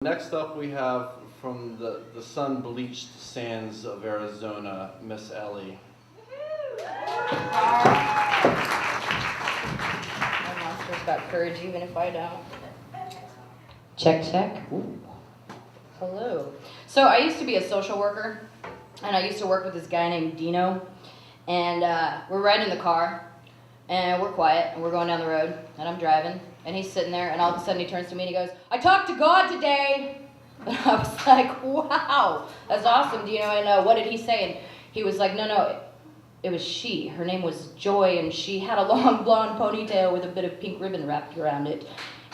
Next up we have from the sun-bleached sands of Arizona, Miss Elly. My monster's got courage even if I don't. Check, check. Ooh. Hello. So I used to be a social worker, and I used to work with this guy named Dino, and we're riding in the car, and we're quiet, and we're going down the road, and I'm driving, and he's sitting there, and all of a sudden he turns to me and he goes, "I talked to God today." And I was like, wow, that's awesome, Dino. And what did he say? And he was like, no, it was she. Her name was Joy, and she had a long blonde ponytail with a bit of pink ribbon wrapped around it,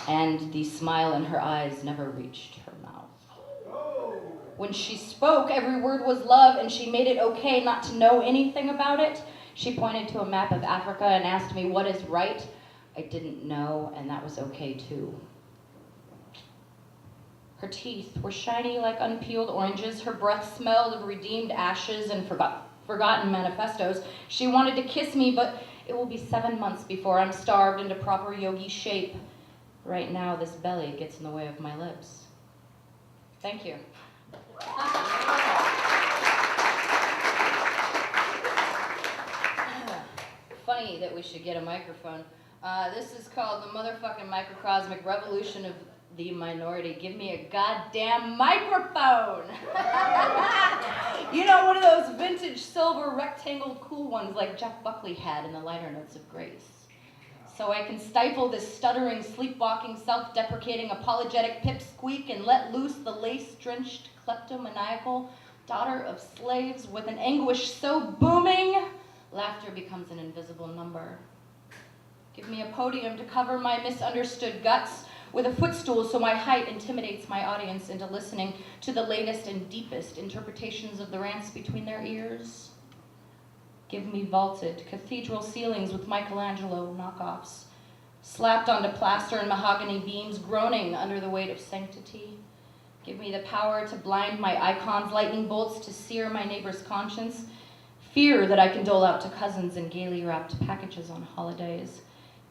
and the smile in her eyes never reached her mouth. When she spoke, every word was love, and she made it okay not to know anything about it. She pointed to a map of Africa and asked me, "What is right?" I didn't know, and that was okay too. Her teeth were shiny like unpeeled oranges. Her breath smelled of redeemed ashes and forgotten manifestos. She wanted to kiss me, but it will be 7 months before I'm starved into proper yogi shape. Right now, this belly gets in the way of my lips. Thank you. Funny that we should get a microphone. This is called the motherfucking microcosmic revolution of the minority. Give me a goddamn microphone. You know, one of those vintage silver rectangle cool ones like Jeff Buckley had in the Lighter Notes of Grace. So I can stifle this stuttering, sleepwalking, self-deprecating, apologetic pipsqueak and let loose the lace-drenched, kleptomaniacal daughter of slaves with an anguish so booming, laughter becomes an invisible number. Give me a podium to cover my misunderstood guts with a footstool so my height intimidates my audience into listening to the latest and deepest interpretations of the rants between their ears. Give me vaulted cathedral ceilings with Michelangelo knockoffs, slapped onto plaster and mahogany beams, groaning under the weight of sanctity. Give me the power to blind my icons, lightning bolts to sear my neighbor's conscience, fear that I can dole out to cousins in gaily wrapped packages on holidays.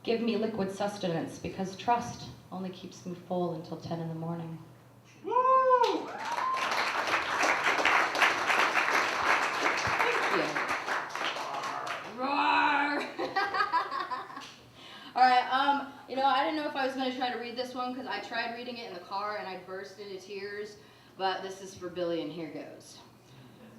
Give me liquid sustenance, because trust only keeps me full until 10 in the morning. Woo! Thank you. Roar! All right, I didn't know if I was going to try to read this one because I tried reading it in the car and I burst into tears, but this is for Billy and here goes.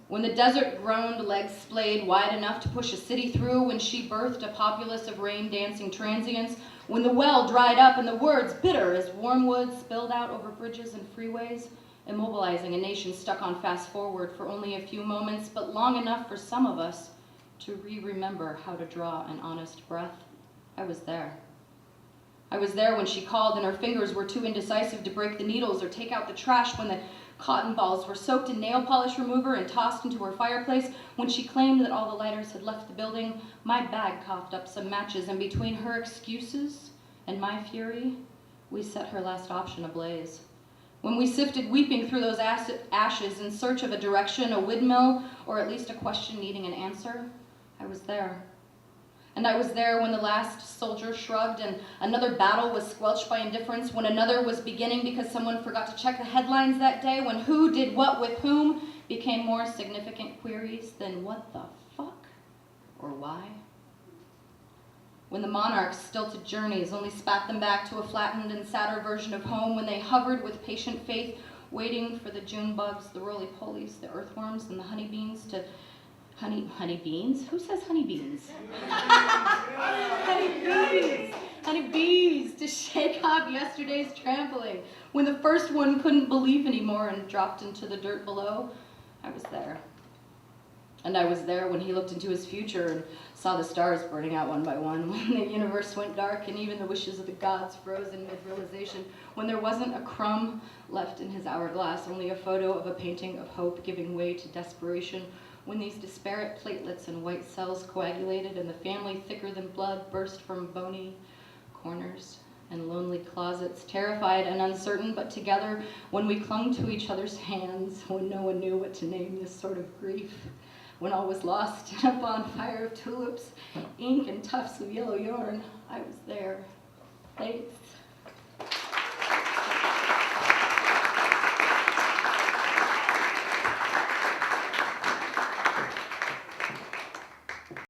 When the desert groaned, legs splayed wide enough to push a city through, when she birthed a populace of rain-dancing transients, when the well dried up and the words, bitter as wormwood, spilled out over bridges and freeways, immobilizing a nation stuck on fast forward for only a few moments, but long enough for some of us to remember how to draw an honest breath. I was there. I was there when she called and her fingers were too indecisive to break the needles or take out the trash, when the cotton balls were soaked in nail polish remover and tossed into her fireplace, when she claimed that all the lighters had left the building. My bag coughed up some matches, and between her excuses and my fury, we set her last option ablaze. When we sifted weeping through those ashes in search of a direction, a windmill, or at least a question needing an answer, I was there. And I was there when the last soldier shrugged and another battle was squelched by indifference, when another was beginning because someone forgot to check the headlines that day, when who did what with whom became more significant queries than what the fuck or why. When the monarch's stilted journeys only spat them back to a flattened and sadder version of home, when they hovered with patient faith, waiting for the June bugs, the roly-polies, the earthworms, and the honeybeans to honeybeans? Who says honeybeans? Honeybees to shake off yesterday's trampling. When the first one couldn't believe anymore and dropped into the dirt below, I was there. And I was there when he looked into his future and saw the stars burning out one by one, when the universe went dark and even the wishes of the gods froze in mid-realization, when there wasn't a crumb left in his hourglass, only a photo of a painting of hope giving way to desperation, when these disparate platelets and white cells coagulated and the family thicker than blood burst from bony corners and lonely closets, terrified and uncertain, but together, when we clung to each other's hands, when no one knew what to name this sort of grief, when all was lost in a bonfire of tulips, ink, and tufts of yellow yarn, I was there. Thanks.